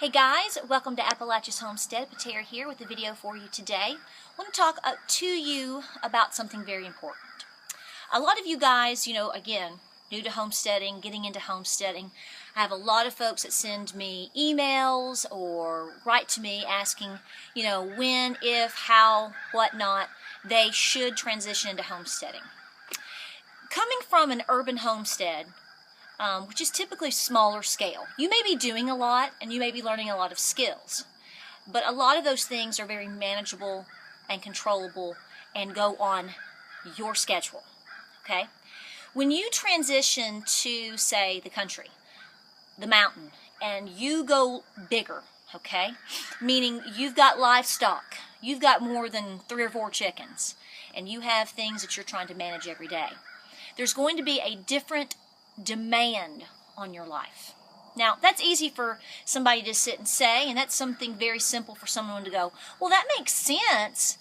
Hey guys, welcome to Appalachia's Homestead. Patera here with a video for you today. I want to talk to you about something very important. A lot of you guys, again, new to homesteading, getting into homesteading. I have a lot of folks that send me emails or write to me asking, when, if, how, whatnot, they should transition into homesteading. Coming from an urban homestead, which is typically smaller scale. You may be doing a lot and you may be learning a lot of skills, but a lot of those things are very manageable and controllable and go on your schedule, okay? When you transition to, say, the country, the mountain, and you go bigger, okay? Meaning you've got livestock, you've got more than 3 or 4 chickens, and you have things that you're trying to manage every day. There's going to be a different demand on your life. Now, that's easy for somebody to sit and say, and that's something very simple for someone to go, well, that makes sense,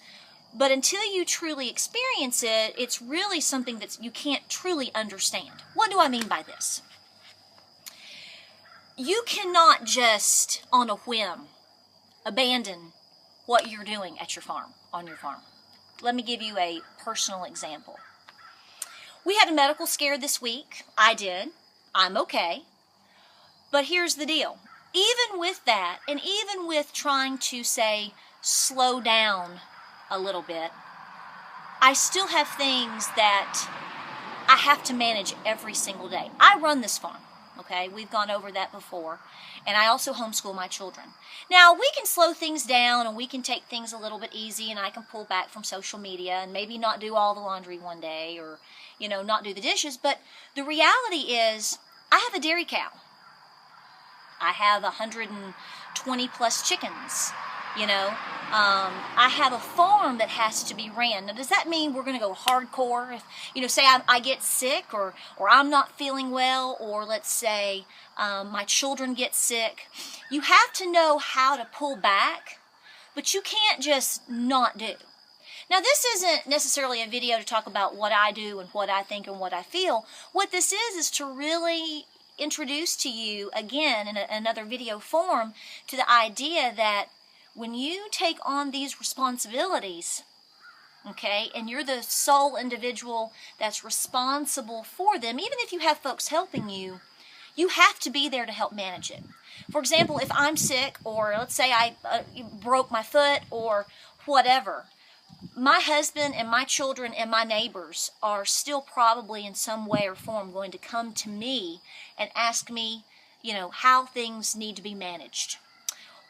but until you truly experience it, it's really something that you can't truly understand. What do I mean by this? You cannot just, on a whim, abandon what you're doing at your farm, on your farm. Let me give you a personal example. We had a medical scare this week. I did. I'm okay. But here's the deal. Even with that, and even with trying to, say, slow down a little bit, I still have things that I have to manage every single day. I run this farm, okay? We've gone over that before. And I also homeschool my children. Now, we can slow things down and we can take things a little bit easy, and I can pull back from social media and maybe not do all the laundry one day or, not do the dishes. But the reality is, I have a dairy cow. I have 120 plus chickens, I have a farm that has to be ran. Now, does that mean we're going to go hardcore? If, say I get sick or I'm not feeling well, or let's say my children get sick. You have to know how to pull back, but you can't just not do. Now, this isn't necessarily a video to talk about what I do and what I think and what I feel. What this is to really introduce to you, again, in another video form, to the idea that when you take on these responsibilities, okay, and you're the sole individual that's responsible for them, even if you have folks helping you, you have to be there to help manage it. For example, if I'm sick, or let's say I broke my foot or whatever, my husband and my children and my neighbors are still probably in some way or form going to come to me and ask me, how things need to be managed.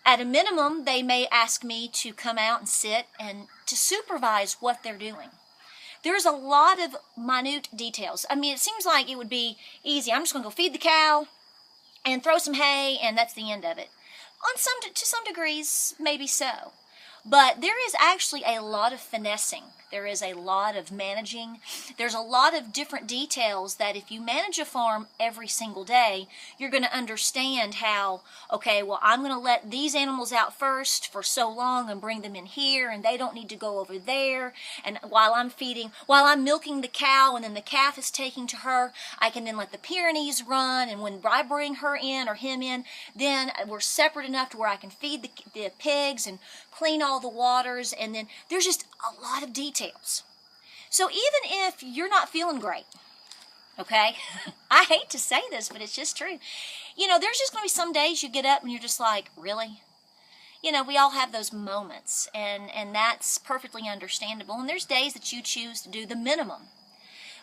At a minimum, they may ask me to come out and sit and to supervise what they're doing. There's a lot of minute details. I mean, it seems like it would be easy. I'm just going to go feed the cow and throw some hay, and that's the end of it. To some degrees, maybe so. But there is actually a lot of finessing. There is a lot of managing. There's a lot of different details that if you manage a farm every single day, you're going to understand how, okay, well, I'm going to let these animals out first for so long and bring them in here, and they don't need to go over there. And while I'm milking the cow and then the calf is taking to her, I can then let the Pyrenees run, and when I bring her in or him in, then we're separate enough to where I can feed the pigs and clean all the waters, and then there's just a lot of details. So even if you're not feeling great, okay, I hate to say this, but it's just true. There's just going to be some days you get up and you're just like, really? We all have those moments, and that's perfectly understandable. And there's days that you choose to do the minimum.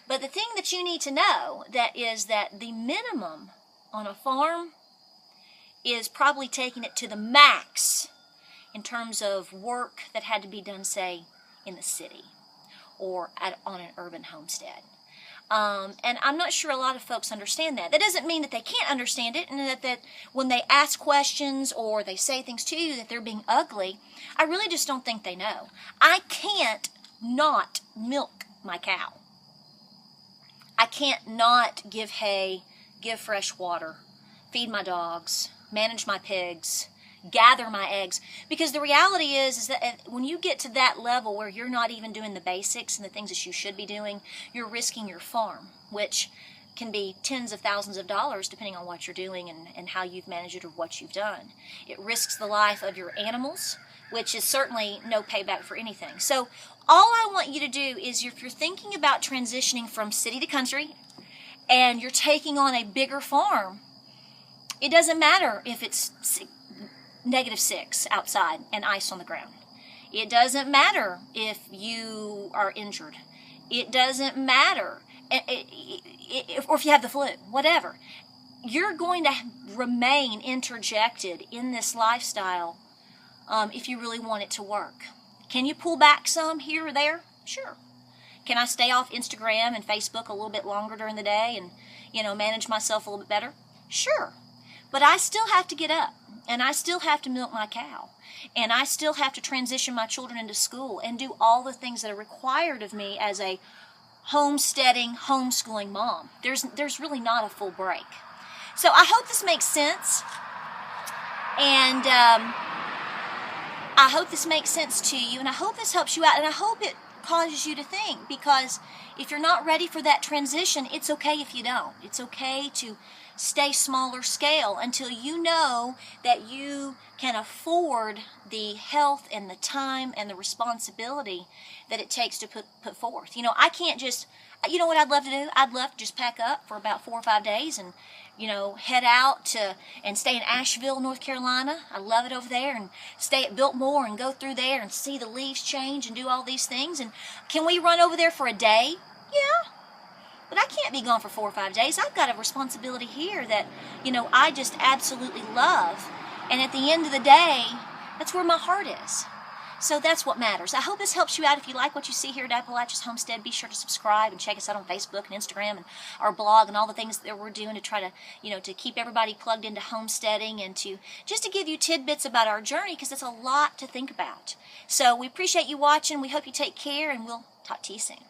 But the thing that you need to know is that the minimum on a farm is probably taking it to the max in terms of work that had to be done, say, in the city or on an urban homestead. And I'm not sure a lot of folks understand that. That doesn't mean that they can't understand it, and that when they ask questions or they say things to you that they're being ugly. I really just don't think they know. I can't not milk my cow. I can't not give hay, give fresh water, feed my dogs, manage my pigs, gather my eggs, because the reality is that when you get to that level where you're not even doing the basics and the things that you should be doing, you're risking your farm, which can be tens of thousands of dollars depending on what you're doing and how you've managed it or what you've done. It risks the life of your animals, which is certainly no payback for anything. So all I want you to do is, if you're thinking about transitioning from city to country and you're taking on a bigger farm, it doesn't matter if it's -6 outside and ice on the ground. It doesn't matter if you are injured. It doesn't matter or if you have the flu, whatever. You're going to remain interjected in this lifestyle if you really want it to work. Can you pull back some here or there? Sure. Can I stay off Instagram and Facebook a little bit longer during the day and, manage myself a little bit better? Sure. But I still have to get up, and I still have to milk my cow, and I still have to transition my children into school and do all the things that are required of me as a homesteading, homeschooling mom. There's really not a full break. So I hope this makes sense, and I hope this makes sense to you, and I hope this helps you out, and I hope it causes you to think, because if you're not ready for that transition, it's okay if you don't. It's okay to stay smaller scale until you know that you can afford the health and the time and the responsibility that it takes to put forth. I can't just, what I'd love to do? I'd love to just pack up for about 4 or 5 days and, head out and stay in Asheville, North Carolina. I love it over there, and stay at Biltmore and go through there and see the leaves change and do all these things. And can we run over there for a day? Yeah. But I can't be gone for 4 or 5 days. I've got a responsibility here that, I just absolutely love. And at the end of the day, that's where my heart is. So that's what matters. I hope this helps you out. If you like what you see here at Appalachia's Homestead, be sure to subscribe and check us out on Facebook and Instagram and our blog and all the things that we're doing to try to, to keep everybody plugged into homesteading and to give you tidbits about our journey, because it's a lot to think about. So we appreciate you watching. We hope you take care, and we'll talk to you soon.